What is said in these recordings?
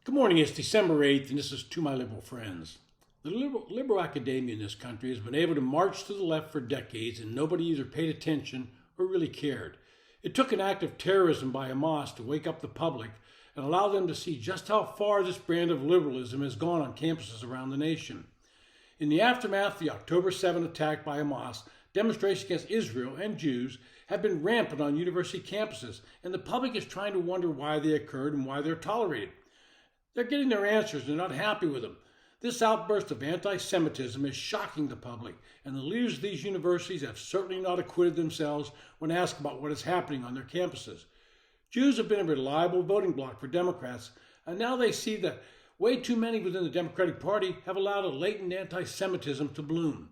Good morning. It's December 8th, and this is To My Liberal Friends. The liberal academia in this country has been able to march to the left for decades, and nobody either paid attention or really cared. It took an act of terrorism by Hamas to wake up the public and allow them to see just how far this brand of liberalism has gone on campuses around the nation. In the aftermath of the October 7 attack by Hamas, demonstrations against Israel and Jews have been rampant on university campuses, and the public is trying to wonder why they occurred and why they're tolerated. They're getting their answers. They're not happy with them. This outburst of anti-Semitism is shocking the public, and the leaders of these universities have certainly not acquitted themselves when asked about what is happening on their campuses. Jews have been a reliable voting bloc for Democrats, and now they see that way too many within the Democratic Party have allowed a latent anti-Semitism to bloom.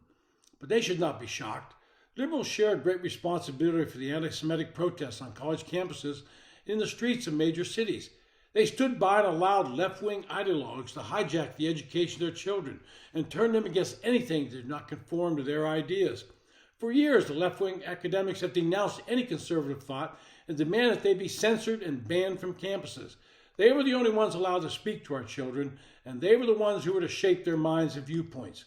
But they should not be shocked. Liberals share a great responsibility for the anti-Semitic protests on college campuses and in the streets of major cities. They stood by and allowed left-wing ideologues to hijack the education of their children and turn them against anything that did not conform to their ideas. For years, the left-wing academics have denounced any conservative thought and demanded that they be censored and banned from campuses. They were the only ones allowed to speak to our children, and they were the ones who were to shape their minds and viewpoints.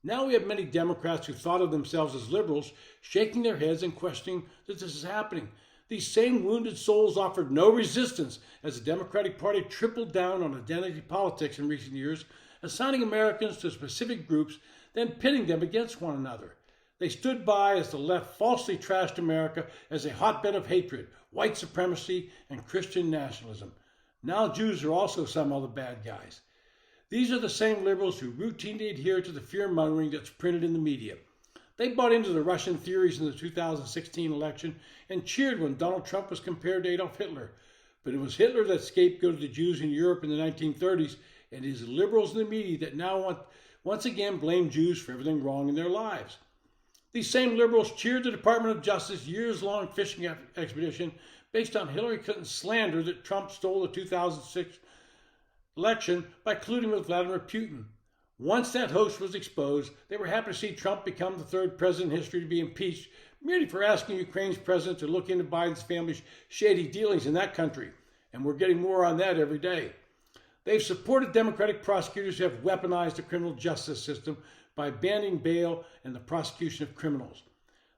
Now we have many Democrats who thought of themselves as liberals shaking their heads and questioning that this is happening. These same wounded souls offered no resistance as the Democratic Party tripled down on identity politics in recent years, assigning Americans to specific groups, then pitting them against one another. They stood by as the left falsely trashed America as a hotbed of hatred, white supremacy, and Christian nationalism. Now Jews are also somehow the bad guys. These are the same liberals who routinely adhere to the fear-mongering that's printed in the media. They bought into the Russian theories in the 2016 election and cheered when Donald Trump was compared to Adolf Hitler. But it was Hitler that scapegoated the Jews in Europe in the 1930s, and it is the liberals in the media that now once again blame Jews for everything wrong in their lives. These same liberals cheered the Department of Justice years-long fishing expedition based on Hillary Clinton's slander that Trump stole the 2006 election by colluding with Vladimir Putin. Once that hoax was exposed, they were happy to see Trump become the third president in history to be impeached merely for asking Ukraine's president to look into Biden's family's shady dealings in that country. And we're getting more on that every day. They've supported Democratic prosecutors who have weaponized the criminal justice system by banning bail and the prosecution of criminals.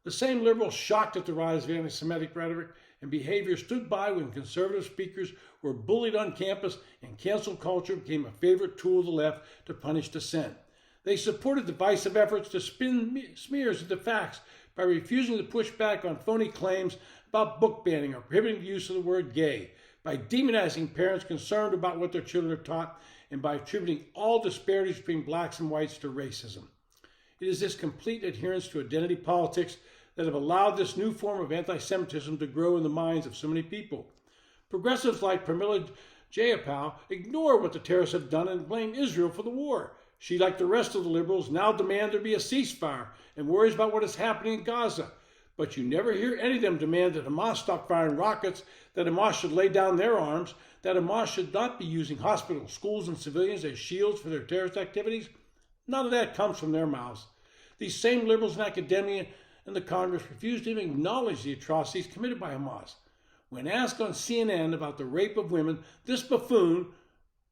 The same liberals shocked at the rise of anti-Semitic rhetoric and behavior stood by when conservative speakers were bullied on campus and cancel culture became a favorite tool of the left to punish dissent. They supported divisive efforts to spin smears into facts by refusing to push back on phony claims about book banning or prohibiting the use of the word gay, by demonizing parents concerned about what their children are taught, and by attributing all disparities between blacks and whites to racism. It is this complete adherence to identity politics that have allowed this new form of anti-Semitism to grow in the minds of so many people. Progressives like Pramila Jayapal ignore what the terrorists have done and blame Israel for the war. She, like the rest of the liberals, now demands there be a ceasefire and worries about what is happening in Gaza. But you never hear any of them demand that Hamas stop firing rockets, that Hamas should lay down their arms, that Hamas should not be using hospitals, schools, and civilians as shields for their terrorist activities. None of that comes from their mouths. These same liberals in academia and the Congress refuse to even acknowledge the atrocities committed by Hamas. When asked on CNN about the rape of women, this buffoon,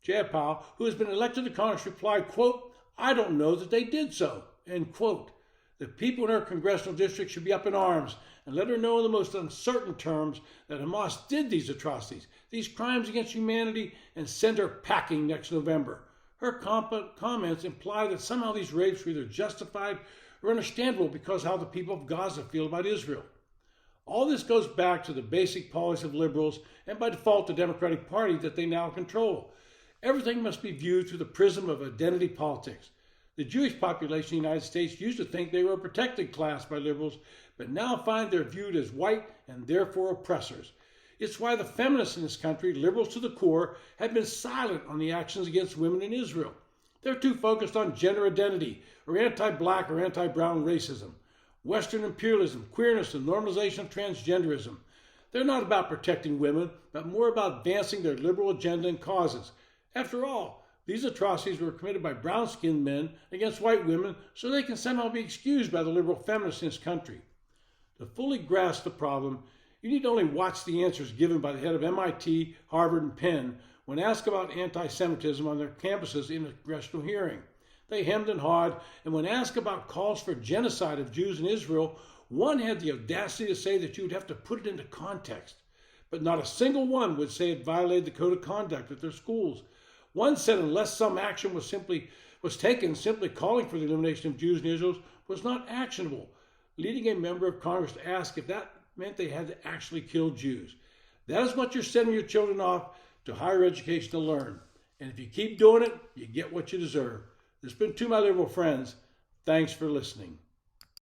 Jayapal, who has been elected to Congress, replied, quote, "I don't know that they did so," end quote. The people in her congressional district should be up in arms and let her know in the most uncertain terms that Hamas did these atrocities, these crimes against humanity, and send her packing next November. Her comments imply that somehow these rapes were either justified or understandable because how the people of Gaza feel about Israel. All this goes back to the basic policies of liberals and by default the Democratic Party that they now control. Everything must be viewed through the prism of identity politics. The Jewish population in the United States used to think they were a protected class by liberals, but now find they're viewed as white and therefore oppressors. It's why the feminists in this country, liberals to the core, have been silent on the actions against women in Israel. They're too focused on gender identity or anti-black or anti-brown racism, Western imperialism, queerness, and normalization of transgenderism. They're not about protecting women, but more about advancing their liberal agenda and causes. After all, these atrocities were committed by brown-skinned men against white women so they can somehow be excused by the liberal feminists in this country. To fully grasp the problem, you need only watch the answers given by the head of MIT, Harvard, and Penn when asked about anti-Semitism on their campuses in a congressional hearing. They hemmed and hawed, and when asked about calls for genocide of Jews in Israel, one had the audacity to say that you would have to put it into context. But not a single one would say it violated the code of conduct at their schools. One said unless some action was taken, simply calling for the elimination of Jews in Israel was not actionable, leading a member of Congress to ask if that meant they had to actually kill Jews. That is what you're sending your children off to higher education to learn. And if you keep doing it, you get what you deserve. This has been To My Liberal Friends. Thanks for listening.